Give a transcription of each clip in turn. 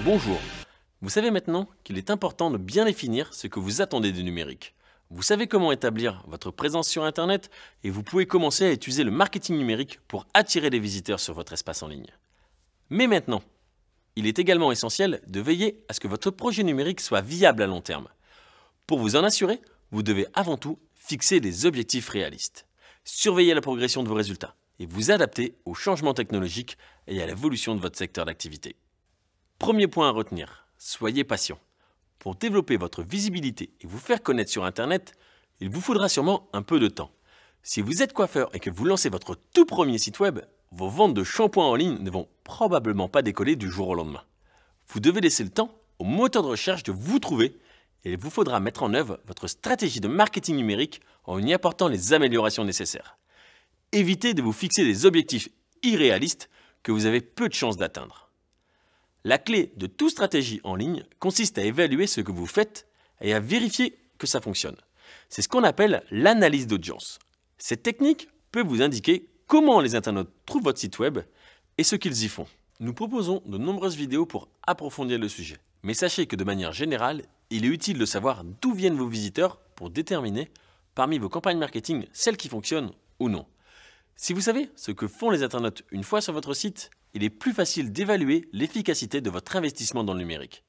Bonjour. Vous savez maintenant qu'il est important de bien définir ce que vous attendez du numérique. Vous savez comment établir votre présence sur Internet et vous pouvez commencer à utiliser le marketing numérique pour attirer des visiteurs sur votre espace en ligne. Mais maintenant, il est également essentiel de veiller à ce que votre projet numérique soit viable à long terme. Pour vous en assurer, vous devez avant tout fixer des objectifs réalistes. Surveiller la progression de vos résultats et vous adapter aux changements technologiques et à l'évolution de votre secteur d'activité. Premier point à retenir, soyez patient. Pour développer votre visibilité et vous faire connaître sur Internet, il vous faudra sûrement un peu de temps. Si vous êtes coiffeur et que vous lancez votre tout premier site web, vos ventes de shampoing en ligne ne vont probablement pas décoller du jour au lendemain. Vous devez laisser le temps au moteur de recherche de vous trouver et il vous faudra mettre en œuvre votre stratégie de marketing numérique en y apportant les améliorations nécessaires. Évitez de vous fixer des objectifs irréalistes que vous avez peu de chances d'atteindre. La clé de toute stratégie en ligne consiste à évaluer ce que vous faites et à vérifier que ça fonctionne. C'est ce qu'on appelle l'analyse d'audience. Cette technique peut vous indiquer comment les internautes trouvent votre site web et ce qu'ils y font. Nous proposons de nombreuses vidéos pour approfondir le sujet. Mais sachez que de manière générale, il est utile de savoir d'où viennent vos visiteurs pour déterminer parmi vos campagnes marketing celles qui fonctionnent ou non. Si vous savez ce que font les internautes une fois sur votre site, il est plus facile d'évaluer l'efficacité de votre investissement dans le numérique.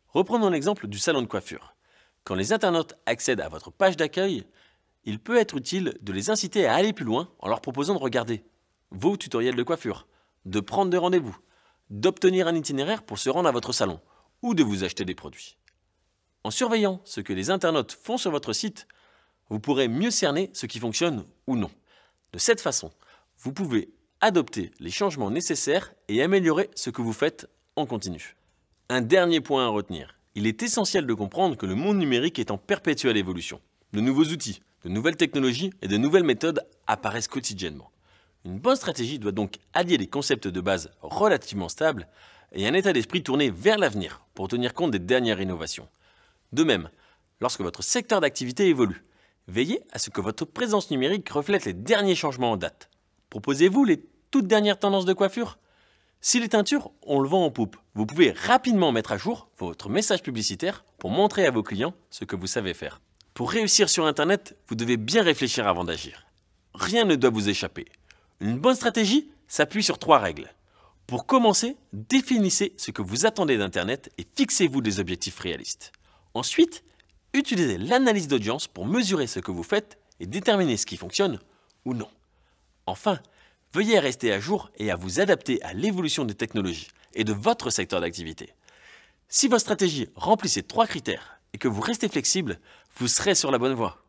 Reprenons l'exemple du salon de coiffure. Quand les internautes accèdent à votre page d'accueil, il peut être utile de les inciter à aller plus loin en leur proposant de regarder vos tutoriels de coiffure, de prendre des rendez-vous, d'obtenir un itinéraire pour se rendre à votre salon ou de vous acheter des produits. En surveillant ce que les internautes font sur votre site, vous pourrez mieux cerner ce qui fonctionne ou non. De cette façon, vous pouvez adopter les changements nécessaires et améliorer ce que vous faites en continu. Un dernier point à retenir. Il est essentiel de comprendre que le monde numérique est en perpétuelle évolution. De nouveaux outils, de nouvelles technologies et de nouvelles méthodes apparaissent quotidiennement. Une bonne stratégie doit donc allier des concepts de base relativement stables et un état d'esprit tourné vers l'avenir pour tenir compte des dernières innovations. De même, lorsque votre secteur d'activité évolue, veillez à ce que votre présence numérique reflète les derniers changements en date. Proposez-vous les toutes dernières tendances de coiffure? Si les teintures, on le vend en poupe, vous pouvez rapidement mettre à jour votre message publicitaire pour montrer à vos clients ce que vous savez faire. Pour réussir sur Internet, vous devez bien réfléchir avant d'agir. Rien ne doit vous échapper. Une bonne stratégie s'appuie sur 3 règles. Pour commencer, définissez ce que vous attendez d'Internet et fixez-vous des objectifs réalistes. Ensuite, utilisez l'analyse d'audience pour mesurer ce que vous faites et déterminer ce qui fonctionne ou non. Enfin, veuillez rester à jour et à vous adapter à l'évolution des technologies et de votre secteur d'activité. Si votre stratégie remplit ces 3 critères et que vous restez flexible, vous serez sur la bonne voie.